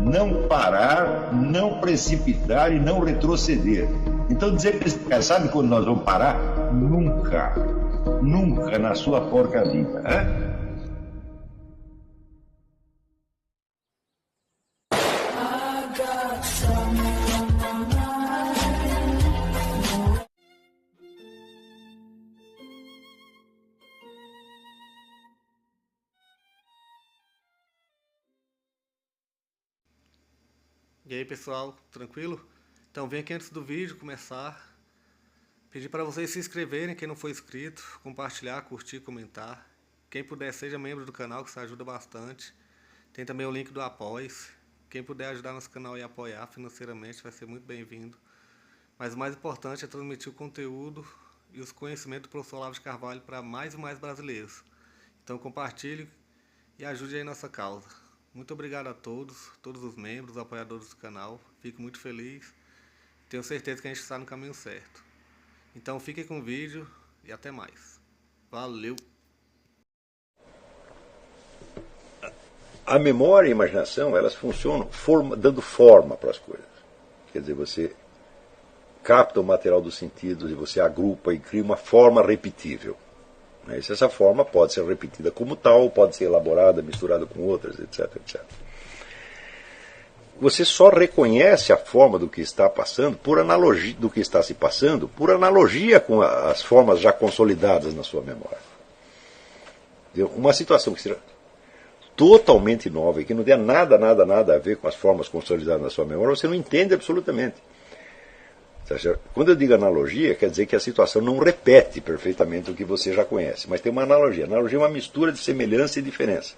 não parar, não precipitar e não retroceder. Então dizer para esse cara, sabe quando nós vamos parar? Nunca. Nunca na sua porca vida. Né? E aí pessoal, tranquilo? Então vem aqui antes do vídeo começar, pedir para vocês se inscreverem, quem não for inscrito, compartilhar, curtir, comentar. Quem puder seja membro do canal, que isso ajuda bastante. Tem também o link do Apoia-se. Quem puder ajudar nosso canal e apoiar financeiramente vai ser muito bem-vindo. Mas o mais importante é transmitir o conteúdo e os conhecimentos do professor Olavo de Carvalho para mais e mais brasileiros. Então compartilhe e ajude aí nossa causa. Muito obrigado a todos os membros, apoiadores do canal. Fico muito feliz. Tenho certeza que a gente está no caminho certo. Então fiquem com o vídeo e até mais. Valeu! A memória e a imaginação, elas funcionam dando forma para as coisas. Quer dizer, você capta o material dos sentidos e você agrupa e cria uma forma repetível. Essa forma pode ser repetida como tal, pode ser elaborada, misturada com outras, etc, etc. Você só reconhece a forma do que está passando, por analogia do que está se passando, por analogia com as formas já consolidadas na sua memória. Uma situação que seja totalmente nova e que não tenha nada a ver com as formas consolidadas na sua memória, você não entende absolutamente. Quando eu digo analogia, quer dizer que a situação não repete perfeitamente o que você já conhece, mas tem uma analogia. Analogia é uma mistura de semelhança e diferenças.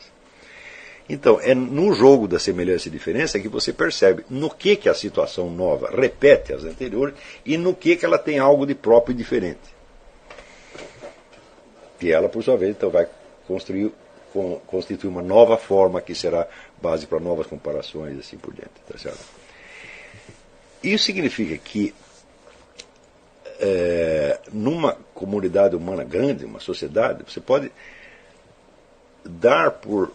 Então, é no jogo da semelhança e diferença que você percebe no que a situação nova repete as anteriores e no que ela tem algo de próprio e diferente. E ela, por sua vez, então, vai constituir uma nova forma que será base para novas comparações e assim por diante. Tá certo? Isso significa que numa comunidade humana grande, uma sociedade, você pode dar por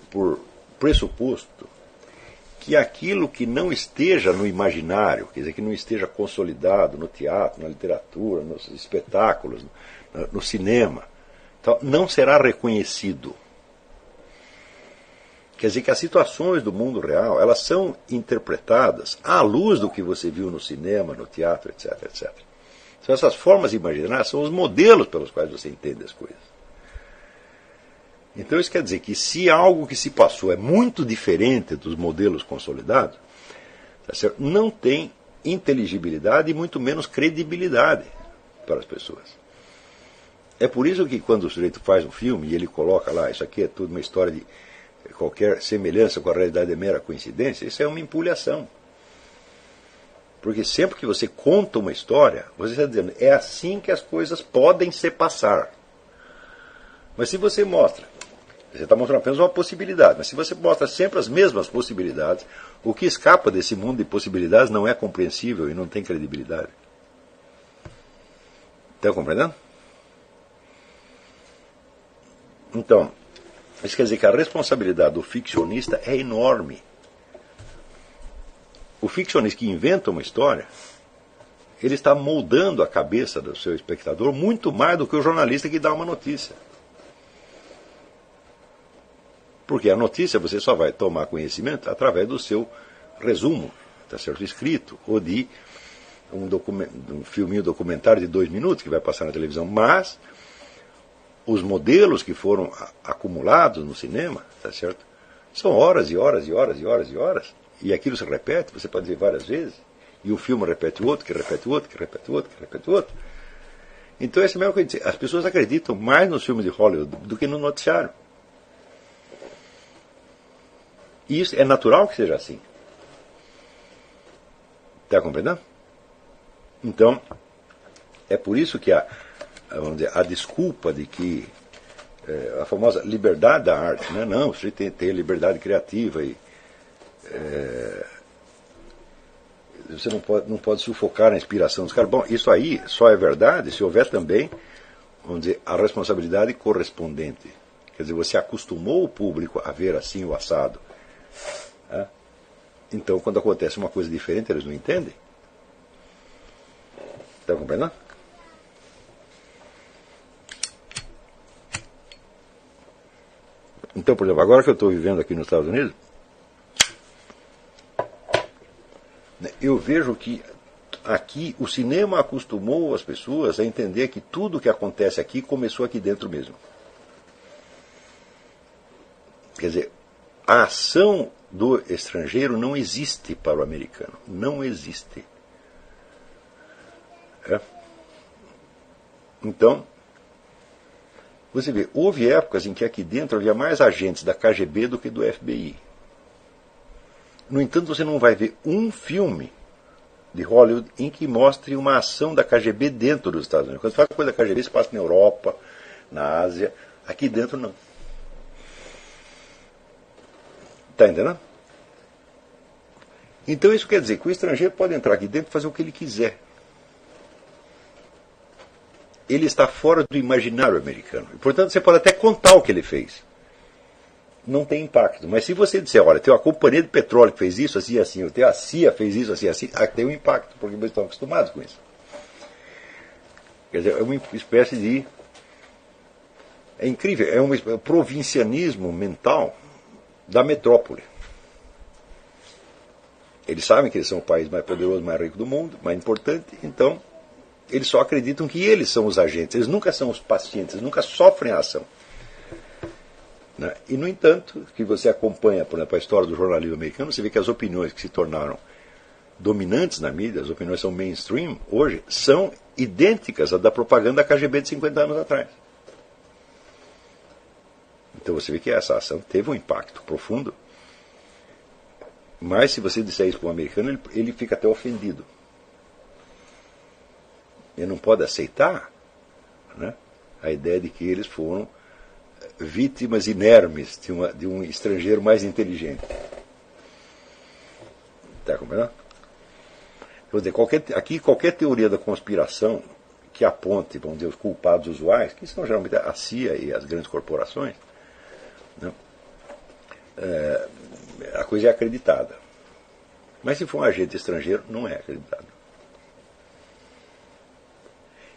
pressuposto que aquilo que não esteja no imaginário, quer dizer, que não esteja consolidado no teatro, na literatura, nos espetáculos, no cinema, então, não será reconhecido. Quer dizer que as situações do mundo real, elas são interpretadas à luz do que você viu no cinema, no teatro, etc, etc. Então, essas formas imaginárias são os modelos pelos quais você entende as coisas. Então isso quer dizer que se algo que se passou é muito diferente dos modelos consolidados, tá certo? Não tem inteligibilidade e muito menos credibilidade para as pessoas. É por isso que quando o sujeito faz um filme e ele coloca lá, isso aqui é tudo uma história de qualquer semelhança com a realidade é mera coincidência, isso é uma empulhação. Porque sempre que você conta uma história, você está dizendo, é assim que as coisas podem se passar. Mas se você mostra, você está mostrando apenas uma possibilidade, mas se você mostra sempre as mesmas possibilidades, o que escapa desse mundo de possibilidades não é compreensível e não tem credibilidade. Está compreendendo? Então, isso quer dizer que a responsabilidade do ficcionista é enorme. O ficcionista que inventa uma história, ele está moldando a cabeça do seu espectador muito mais do que o jornalista que dá uma notícia. Porque a notícia você só vai tomar conhecimento através do seu resumo, está certo, escrito, ou de um filminho documentário de 2 minutos que vai passar na televisão. Mas os modelos que foram acumulados no cinema, tá certo, são horas e horas e horas e horas e horas. E aquilo se repete, você pode ver várias vezes, e o filme repete o outro, que repete o outro, que repete o outro, que repete o outro. Então, essa é a mesma coisa. As pessoas acreditam mais nos filmes de Hollywood do que no noticiário. E isso é natural que seja assim. Está compreendendo? Então, é por isso que vamos dizer, a desculpa de que a famosa liberdade da arte, né? Não, você tem que ter liberdade criativa e você não pode sufocar a inspiração dos caras. Bom, isso aí só é verdade se houver também, vamos dizer, a responsabilidade correspondente. Quer dizer, você acostumou o público a ver assim o assado. Né? Então, quando acontece uma coisa diferente, eles não entendem. Está compreendendo? Então, por exemplo, agora que eu estou vivendo aqui nos Estados Unidos, eu vejo que aqui o cinema acostumou as pessoas a entender que tudo que acontece aqui começou aqui dentro mesmo. Quer dizer, a ação do estrangeiro não existe para o americano. Não existe. Então, você vê, houve épocas em que aqui dentro havia mais agentes da KGB do que do FBI. No entanto, você não vai ver um filme de Hollywood em que mostre uma ação da KGB dentro dos Estados Unidos. Quando você fala coisa da KGB, se passa na Europa, na Ásia. Aqui dentro, não. Está entendendo? Então isso quer dizer que o estrangeiro pode entrar aqui dentro e fazer o que ele quiser. Ele está fora do imaginário americano. E, portanto, você pode até contar o que ele fez. Não tem impacto. Mas se você disser, olha, tem uma companhia de petróleo que fez isso, assim, assim, tem a CIA fez isso, assim, assim, tem um impacto, porque eles estão acostumados com isso. Quer dizer, é uma espécie de... É incrível, é um provincianismo mental da metrópole. Eles sabem que eles são o país mais poderoso, mais rico do mundo, mais importante, então eles só acreditam que eles são os agentes, eles nunca são os pacientes, eles nunca sofrem a ação. Né? E, no entanto, que você acompanha, por exemplo, a história do jornalismo americano, você vê que as opiniões que se tornaram dominantes na mídia, as opiniões são mainstream, hoje, são idênticas à da propaganda da KGB de 50 anos atrás. Então você vê que essa ação teve um impacto profundo. Mas se você disser isso para um americano, ele fica até ofendido. Ele não pode aceitar, né, a ideia de que eles foram vítimas inermes de um estrangeiro mais inteligente. Está compreendendo? Quer dizer, qualquer teoria da conspiração que aponte, vamos dizer, os culpados usuais, que são geralmente a CIA e as grandes corporações, né, a coisa é acreditada. Mas se for um agente estrangeiro, não é acreditado.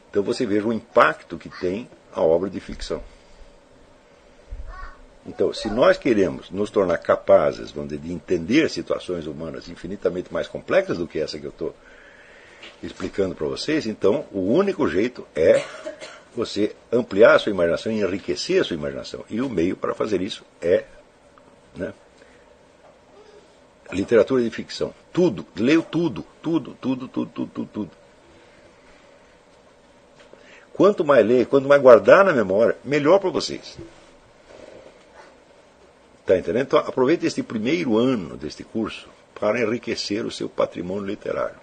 Então você veja o impacto que tem a obra de ficção. Então, se nós queremos nos tornar capazes, vamos dizer, de entender situações humanas infinitamente mais complexas do que essa que eu estou explicando para vocês, então o único jeito é você ampliar a sua imaginação e enriquecer a sua imaginação. E o meio para fazer isso é, né, literatura de ficção. Tudo, leio tudo. Quanto mais ler, quanto mais guardar na memória, melhor para vocês. Está entendendo? Então aproveite este primeiro ano deste curso para enriquecer o seu patrimônio literário.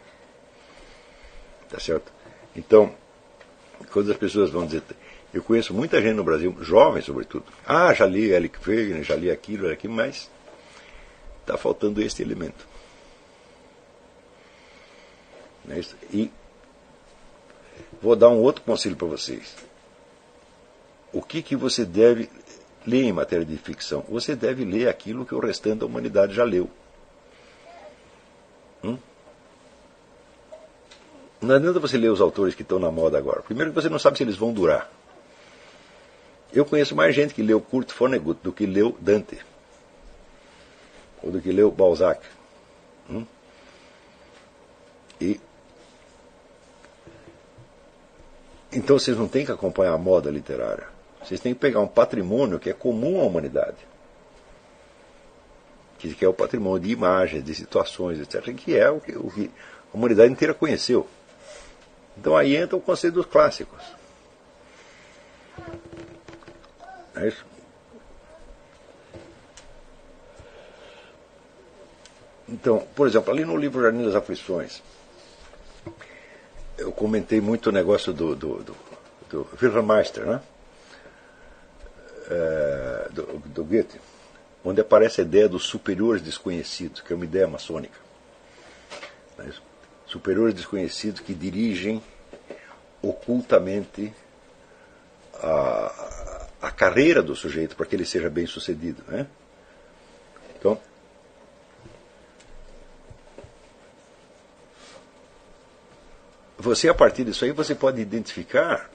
Tá certo? Então, quando as pessoas vão dizer... Eu conheço muita gente no Brasil, jovens sobretudo. Ah, já li Eric Wegener, já li aquilo, mas está faltando este elemento. Não é isso? E vou dar um outro conselho para vocês. O que você deve ler em matéria de ficção? Você deve ler aquilo que o restante da humanidade já leu. Não adianta você ler os autores que estão na moda agora. Primeiro que você não sabe se eles vão durar. Eu conheço mais gente que leu Kurt Vonnegut do que leu Dante. Ou do que leu Balzac. Então vocês não têm que acompanhar a moda literária. Vocês têm que pegar um patrimônio que é comum à humanidade. Que é o patrimônio de imagens, de situações, etc. Que é o que a humanidade inteira conheceu. Então aí entra o conceito dos clássicos. É isso? Então, por exemplo, ali no livro Jardim das Aflições, eu comentei muito o negócio do Wilhelm Meister, né? Do Goethe, onde aparece a ideia dos superiores desconhecidos, que é uma ideia maçônica. É isso? Superiores desconhecidos que dirigem ocultamente a carreira do sujeito para que ele seja bem sucedido, né? Então, você, a partir disso aí, você pode identificar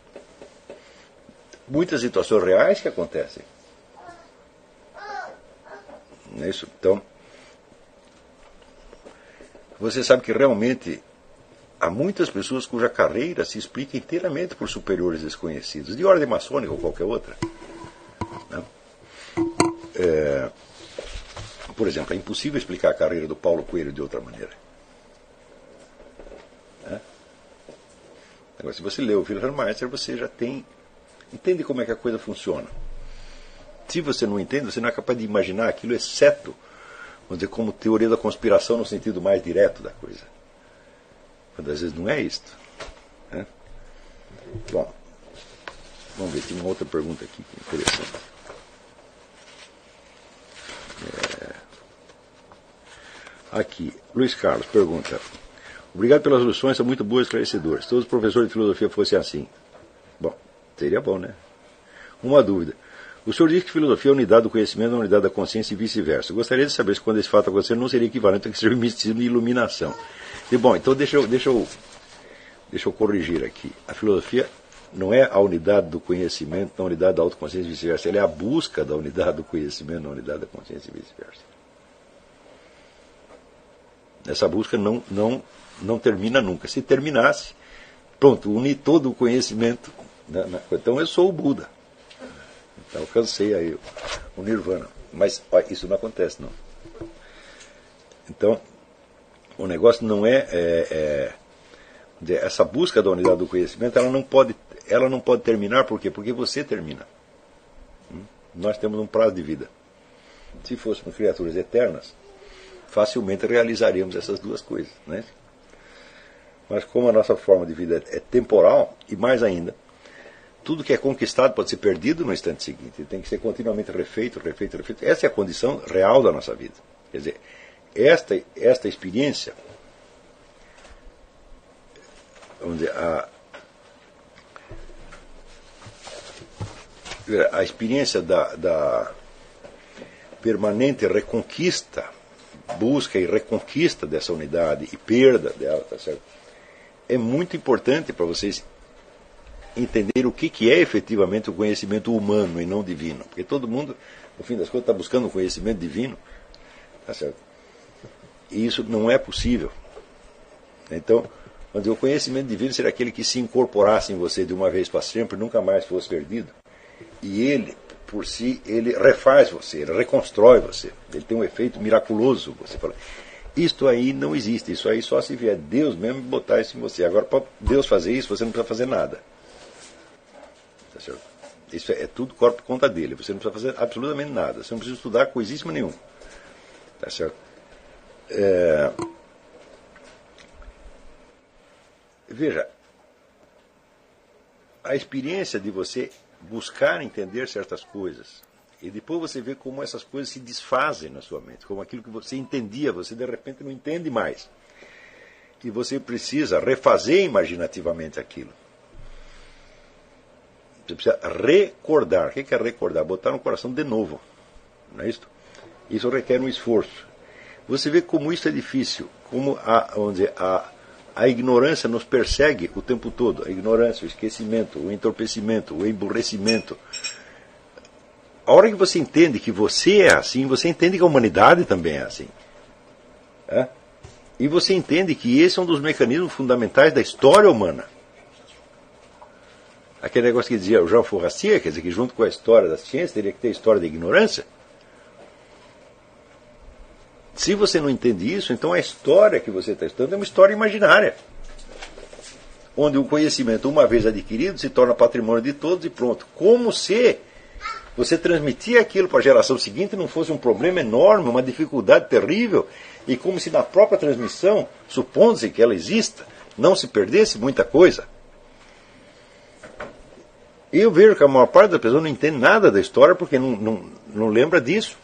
muitas situações reais que acontecem. Não é isso? Então, você sabe que realmente há muitas pessoas cuja carreira se explica inteiramente por superiores desconhecidos, de ordem maçônica ou qualquer outra. Né? Por exemplo, é impossível explicar a carreira do Paulo Coelho de outra maneira. Né? Agora, se você lê o Wilhelm Meister, você já entende como é que a coisa funciona. Se você não entende, você não é capaz de imaginar aquilo, exceto, vamos dizer, como teoria da conspiração no sentido mais direto da coisa. Quando às vezes não é isto. Né? Bom, vamos ver, tem uma outra pergunta aqui que é interessante. Aqui, Luiz Carlos pergunta: obrigado pelas soluções, são muito boas e esclarecedoras. Se todos os professores de filosofia fossem assim. Bom, seria bom, né? Uma dúvida. O senhor diz que filosofia é a unidade do conhecimento, a unidade da consciência e vice-versa. Gostaria de saber se quando esse fato acontecer não seria equivalente a que seja misticismo e iluminação. E, bom, então deixa eu corrigir aqui. A filosofia não é a unidade do conhecimento, a unidade da autoconsciência e vice-versa. Ela é a busca da unidade do conhecimento, da unidade da consciência e vice-versa. Essa busca não termina nunca. Se terminasse, pronto, uni todo o conhecimento. Então eu sou o Buda. Então alcancei aí o Nirvana. Mas ó, isso não acontece, não. Então, o negócio não essa busca da unidade do conhecimento, ela não pode terminar, por quê? Porque você termina. Nós temos um prazo de vida. Se fôssemos criaturas eternas, facilmente realizaríamos essas duas coisas. Né? Mas como a nossa forma de vida é temporal, e mais ainda, tudo que é conquistado pode ser perdido no instante seguinte. Ele tem que ser continuamente refeito. Essa é a condição real da nossa vida. Quer dizer, esta experiência, vamos dizer, a experiência da permanente reconquista, busca e reconquista dessa unidade e perda dela, tá certo? É muito importante para vocês entenderem o que é efetivamente o conhecimento humano e não divino. Porque todo mundo, no fim das contas, está buscando o conhecimento divino, tá certo? E isso não é possível. Então, o conhecimento divino seria aquele que se incorporasse em você de uma vez para sempre, nunca mais fosse perdido. E ele, por si, ele refaz você, ele reconstrói você. Ele tem um efeito miraculoso. Você fala, isto aí não existe, isso aí só se vier Deus mesmo botar isso em você. Agora, para Deus fazer isso, você não precisa fazer nada. Tá certo? Isso é tudo por conta dele. Você não precisa fazer absolutamente nada. Você não precisa estudar coisíssima nenhuma. Tá certo? Veja, a experiência de você buscar entender certas coisas e depois você vê como essas coisas se desfazem na sua mente, como aquilo que você entendia, você de repente não entende mais. E você precisa refazer imaginativamente aquilo. Você precisa recordar. O que é recordar? Botar no coração de novo. Não é isso? Isso requer um esforço. Você vê como isso é difícil, como a ignorância nos persegue o tempo todo. A ignorância, o esquecimento, o entorpecimento, o emburrecimento. A hora que você entende que você é assim, você entende que a humanidade também é assim. É? E você entende que esse é um dos mecanismos fundamentais da história humana. Aquele negócio que dizia o Jean Forestier, quer dizer que junto com a história da ciência teria que ter a história da ignorância. Se você não entende isso, então a história que você está estudando é uma história imaginária. Onde o conhecimento, uma vez adquirido, se torna patrimônio de todos e pronto. Como se você transmitir aquilo para a geração seguinte não fosse um problema enorme, uma dificuldade terrível, e como se na própria transmissão, supondo-se que ela exista, não se perdesse muita coisa. E eu vejo que a maior parte das pessoas não entende nada da história porque não lembra disso.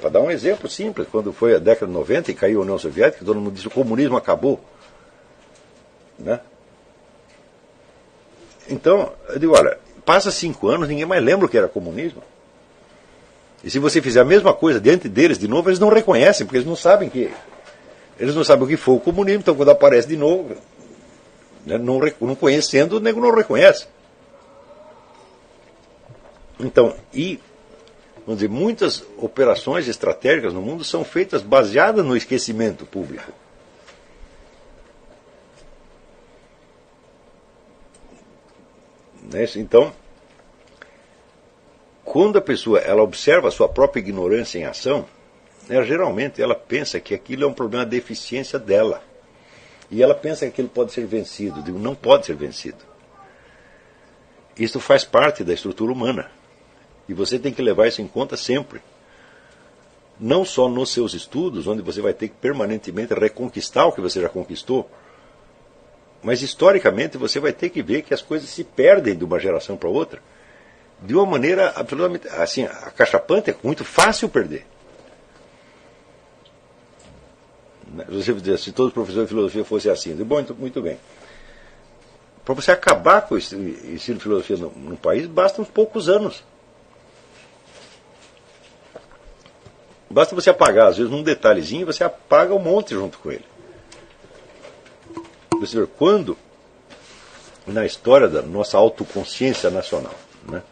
Para dar um exemplo simples, quando foi a década de 90 e caiu a União Soviética, todo mundo disse que o comunismo acabou. Né? Então, eu digo, olha, passa 5 anos, ninguém mais lembra o que era comunismo. E se você fizer a mesma coisa diante deles de novo, eles não reconhecem, porque eles não sabem que Eles não sabem o que foi o comunismo, então quando aparece de novo, né, não conhecendo, o nego não reconhece. Então, vamos dizer, muitas operações estratégicas no mundo são feitas baseadas no esquecimento público. Né? Então, quando a pessoa ela observa a sua própria ignorância em ação, geralmente ela pensa que aquilo é um problema de deficiência dela. E ela pensa que aquilo pode ser vencido. Digo, não pode ser vencido. Isso faz parte da estrutura humana. E você tem que levar isso em conta sempre. Não só nos seus estudos, onde você vai ter que permanentemente reconquistar o que você já conquistou, mas historicamente você vai ter que ver que as coisas se perdem de uma geração para outra de uma maneira absolutamente assim, acachapante, é muito fácil perder. Você diz, se todos os professores de filosofia fossem assim, bom, muito bem. Para você acabar com o ensino de filosofia no país, basta uns poucos anos. Basta você apagar, às vezes, num detalhezinho, você apaga um monte junto com ele. Você vê, quando, na história da nossa autoconsciência nacional, né,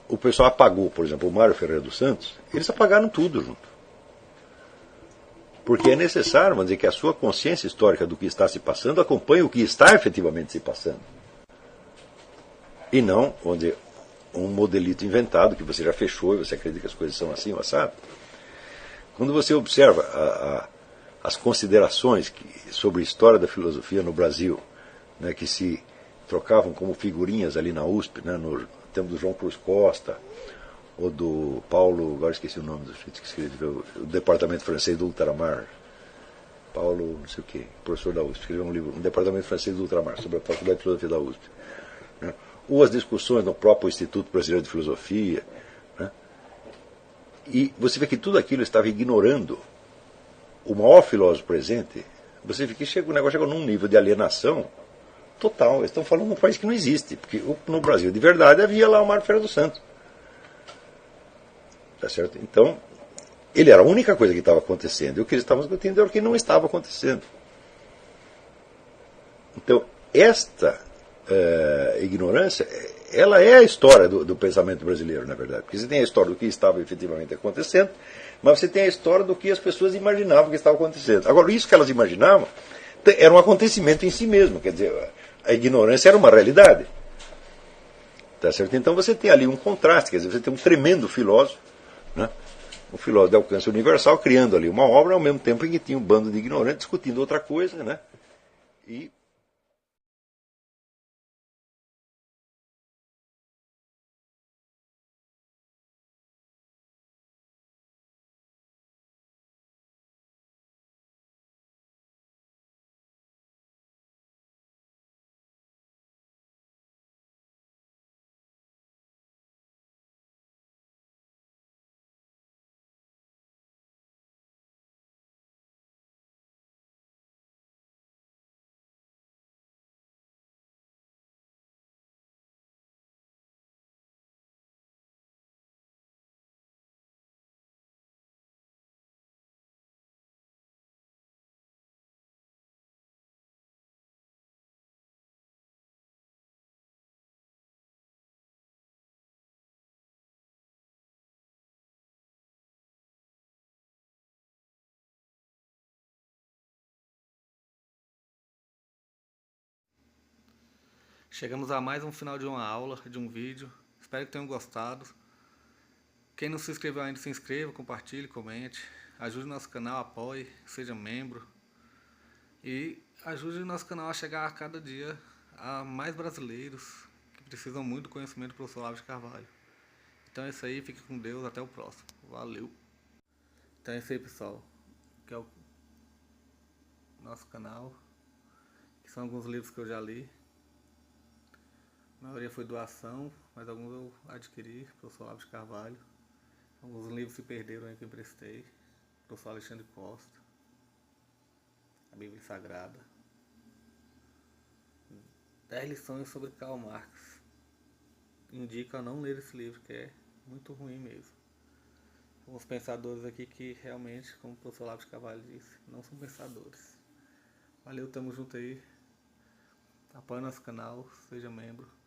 o pessoal apagou, por exemplo, o Mário Ferreira dos Santos, eles apagaram tudo junto. Porque é necessário, vamos dizer, que a sua consciência histórica do que está se passando acompanhe o que está efetivamente se passando. E não, vamos dizer, um modelito inventado que você já fechou e você acredita que as coisas são assim, sabe? Quando você observa as considerações sobre a história da filosofia no Brasil, né, que se trocavam como figurinhas ali na USP, né, no tempo do João Cruz Costa, ou do Paulo, agora esqueci o nome do sujeito que escreveu, o Departamento Francês do Ultramar, Paulo, não sei o quê, professor da USP, escreveu um livro, um Departamento Francês do Ultramar, sobre a Faculdade de Filosofia da USP. Né? Ou as discussões no próprio Instituto Brasileiro de Filosofia. Né? E você vê que tudo aquilo estava ignorando o maior filósofo presente. Você vê que o negócio chegou num nível de alienação total. Eles estão falando de um país que não existe, porque no Brasil de verdade havia lá o Mário Ferreira dos Santos. Tá certo? Então, ele era a única coisa que estava acontecendo. E o que eles estavam discutindo era o que não estava acontecendo. Então, esta ignorância, ela é a história do pensamento brasileiro, na verdade. Porque você tem a história do que estava efetivamente acontecendo, mas você tem a história do que as pessoas imaginavam que estava acontecendo. Agora, isso que elas imaginavam era um acontecimento em si mesmo. Quer dizer, a ignorância era uma realidade. Tá certo? Então, você tem ali um contraste. Quer dizer, você tem um tremendo filósofo, né? Um filósofo de alcance universal, criando ali uma obra, ao mesmo tempo em que tinha um bando de ignorantes discutindo outra coisa, né? E Chegamos a mais um final de uma aula, de um vídeo. Espero que tenham gostado. Quem não se inscreveu ainda, se inscreva, compartilhe, comente. Ajude o nosso canal, apoie, seja membro. E ajude o nosso canal a chegar a cada dia a mais brasileiros que precisam muito do conhecimento do professor Olavo de Carvalho. Então é isso aí, fique com Deus, até o próximo. Valeu! Então é isso aí, pessoal. Que é o nosso canal. Que são alguns livros que eu já li. A maioria foi doação, mas alguns eu adquiri, professor Olavo de Carvalho. Alguns livros se perderam aí que eu emprestei. Professor Alexandre Costa. A Bíblia Sagrada. 10 lições sobre Karl Marx. Indico a não ler esse livro, que é muito ruim mesmo. uns pensadores aqui que realmente, como o professor Olavo de Carvalho disse, não são pensadores. Valeu, tamo junto aí. Apoie nosso canal, seja membro.